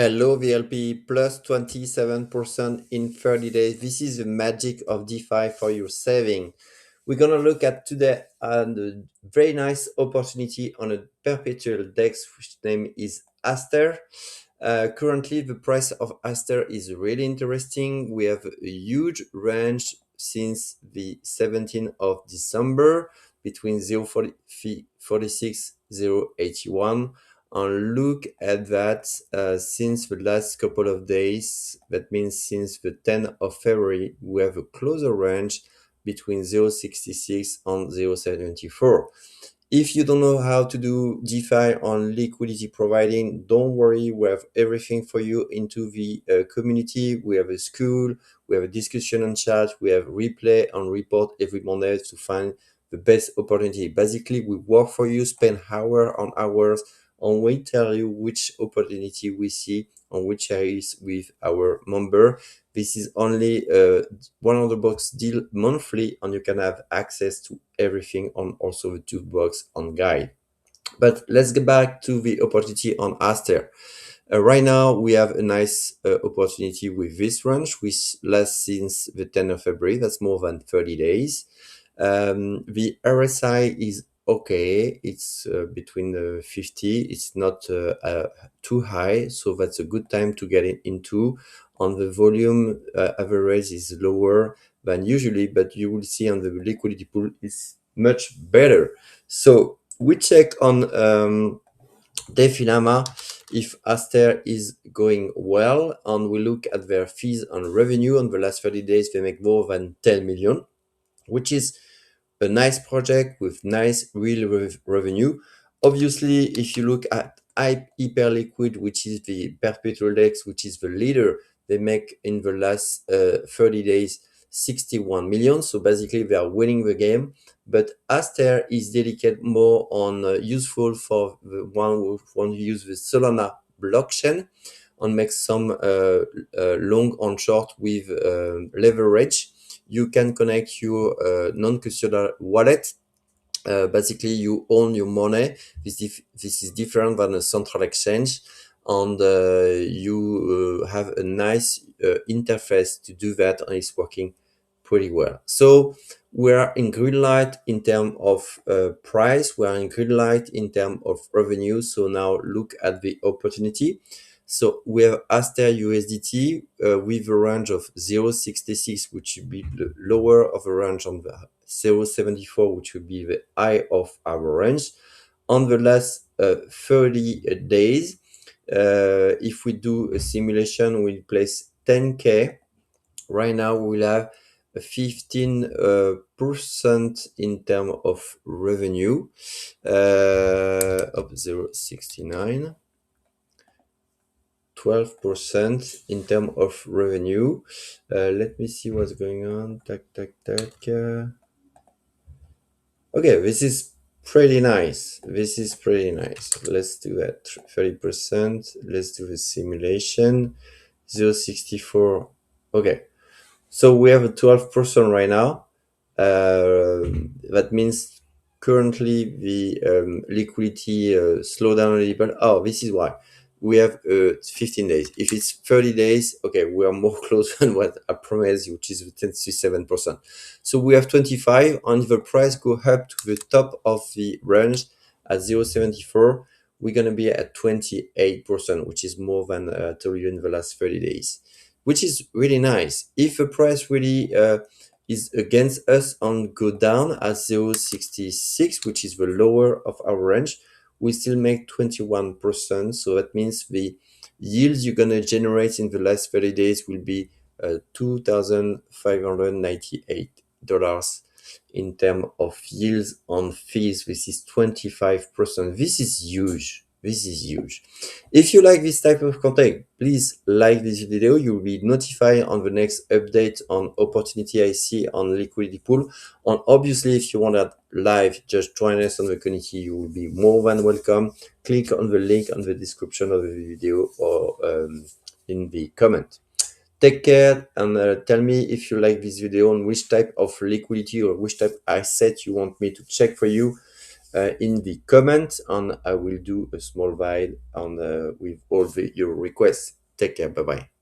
Hello, VLP, plus 27% in 30 days. This is the magic of DeFi for your saving. We're going to look at today a very nice opportunity on a perpetual DEX, which name is Aster. Currently, the price of Aster is really interesting. We have a huge range since the 17th of December between 0.46, 0.81. And look at that since the last couple of days, that means since the 10th of February, we have a closer range between 0.66 and 0.74. If you don't know how to do DeFi on liquidity providing, don't worry, we have everything for you into the community. We have a school, we have a discussion on chat, we have replay and report every Monday to find the best opportunity. Basically, we work for you, spend hour on hours, and we tell you which opportunity we see on which areas with our member. This is only a 100 bucks deal monthly, and you can have access to everything on also the 2 bucks on guide. But let's get back to the opportunity on Aster. Right now, we have a nice opportunity with this range, which lasts since the 10th of February. That's more than 30 days. The RSI is okay. It's between 50. It's not too high, so that's a good time to get into. On the volume, average is lower than usually, but you will see on the liquidity pool is much better. So we check on DeFiLlama if Aster is going well, and we look at their fees and revenue. On the last 30 days, they make more than 10 million, which is a nice project with nice real revenue. Obviously, if you look at hyperliquid, which is the Perpetual DEX, which is the leader, they make in the last 30 days 61 million. So basically, they are winning the game. But Aster is dedicated more on useful for the one who want to use the Solana blockchain and make some long and short with leverage. You can connect your non-custodial wallet. Basically, you own your money. This is different than a central exchange, and you have a nice interface to do that, and it's working pretty well. So we are in green light in terms of price. We are in green light in terms of revenue. So now look at the opportunity. So we have Aster USDT with a range of 0.66, which would be the lower of a range on the 0.74, which would be the high of our range. On the last 30 days, if we do a simulation, we'll place 10K. Right now, we'll have 15% in terms of revenue of 0.69. 12% in terms of revenue. Let me see what's going on. Tac, tac, tac. Okay, this is pretty nice. This is pretty nice. Let's do that. 30%. Let's do the simulation. 0.64. Okay. So we have a 12% right now. That means currently the liquidity slow down a little bit. Oh, this is why. We have 15 days. If it's 30 days, okay, we are more close than what I promised, which is 27%. So we have 25, and if the price go up to the top of the range at 0.74, we're going to be at 28%, which is more than I told you in the last 30 days, which is really nice. If the price really is against us and go down at 0.66, which is the lower of our range, we still make 21%. So that means the yields you're going to generate in the last 30 days will be $2,598 in terms of yields on fees. This is 25%. This is huge. This is huge. If you like this type of content, please like this video. You will be notified on the next update on opportunity I see on liquidity pool. And obviously, if you want that live, just join us on the community. You will be more than welcome. Click on the link on the description of the video or in the comment. Take care, and tell me if you like this video and which type of liquidity or which type of asset you want me to check for you. in the comments, and I will do a small guide on with all your requests. Take care. Bye bye.